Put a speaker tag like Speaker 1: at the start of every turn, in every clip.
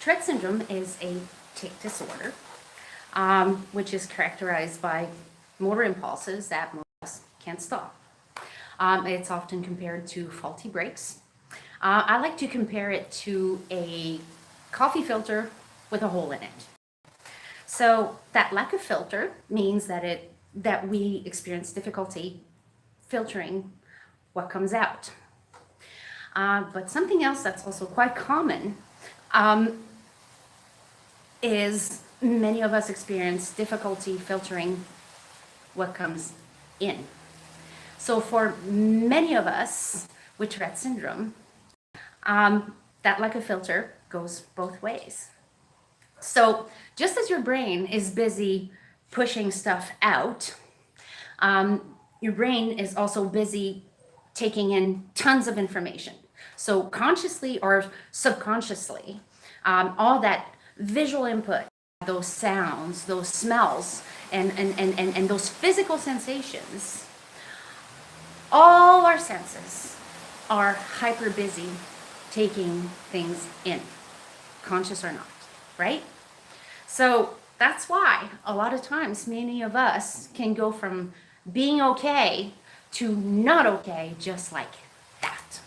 Speaker 1: Tourette syndrome is a tic disorder, which is characterized by motor impulses that most of us can't stop. It's often compared to faulty brakes. I like to compare it to a coffee filter with a hole in it. So that lack of filter means that we experience difficulty filtering what comes out. But something else that's also quite common is many of us experience difficulty filtering what comes in. So for many of us with Tourette syndrome, that lack of filter goes both ways. So just as your brain is busy pushing stuff out, your brain is also busy taking in tons of information. So consciously or subconsciously, all that visual input, those sounds, those smells, and those physical sensations, all our senses are hyper busy taking things in, conscious or not, right? So that's why a lot of times many of us can go from being okay to not okay just like that.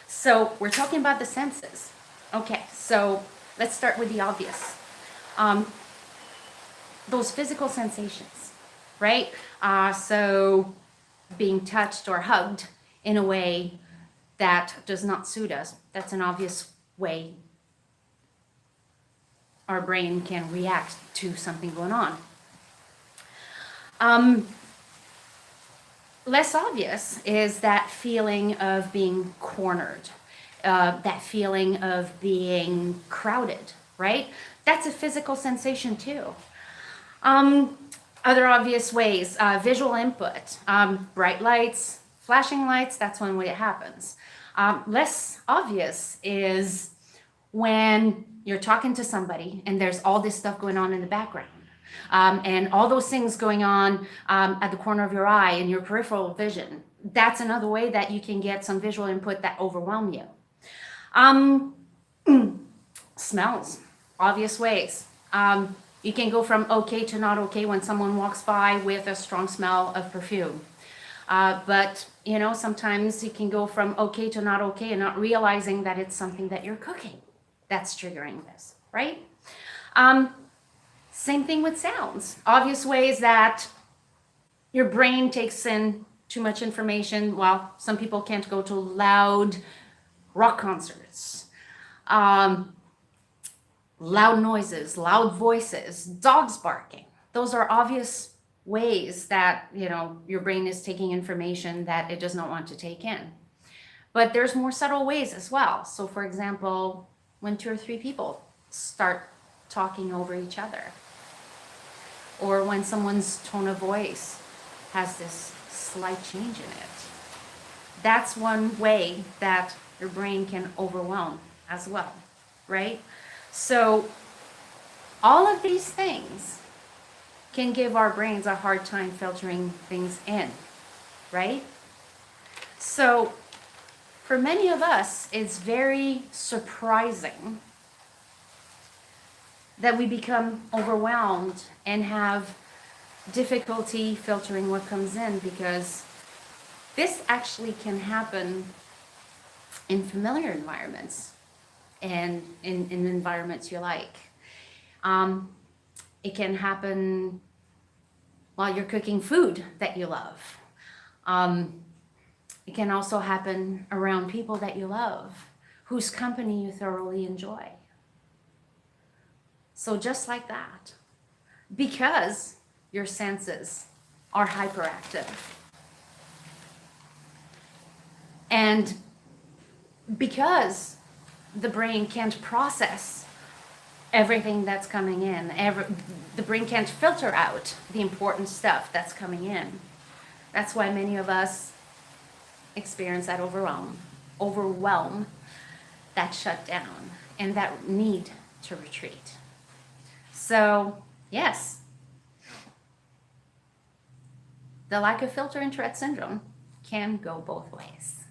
Speaker 1: So we're talking about the senses. Okay, so let's start with the obvious. Those physical sensations, right? So being touched or hugged in a way that does not suit us, that's an obvious way our brain can react to something going on. Less obvious is that feeling of being cornered, that feeling of being crowded, right? That's a physical sensation too. Other obvious ways, visual input, bright lights, flashing lights, that's one way it happens. Less obvious is when you're talking to somebody and there's all this stuff going on in the background. And all those things going on at the corner of your eye and your peripheral vision. That's another way that you can get some visual input that overwhelm you. Smells, obvious ways. You can go from okay to not okay when someone walks by with a strong smell of perfume. But, you know, sometimes you can go from okay to not okay and not realizing that it's something that you're cooking that's triggering this, right? Same thing with sounds. Obvious ways that your brain takes in too much information. Well, some people can't go to loud rock concerts. Loud noises, loud voices, dogs barking. Those are obvious ways that, you know, your brain is taking information that it does not want to take in. But there's more subtle ways as well. So for example, when 2 or 3 people start talking over each other, or when someone's tone of voice has this slight change in it. That's one way that your brain can overwhelm as well, right? So all of these things can give our brains a hard time filtering things in, right? So for many of us, it's very surprising that we become overwhelmed and have difficulty filtering what comes in, because this actually can happen in familiar environments and in environments you like. It can happen while you're cooking food that you love. It can also happen around people that you love, whose company you thoroughly enjoy. So just like that, because your senses are hyperactive, and because the brain can't process everything that's coming in, the brain can't filter out the important stuff that's coming in. That's why many of us experience that overwhelm, that shutdown, and that need to retreat. So, yes, the lack of filter in Tourette syndrome can go both ways.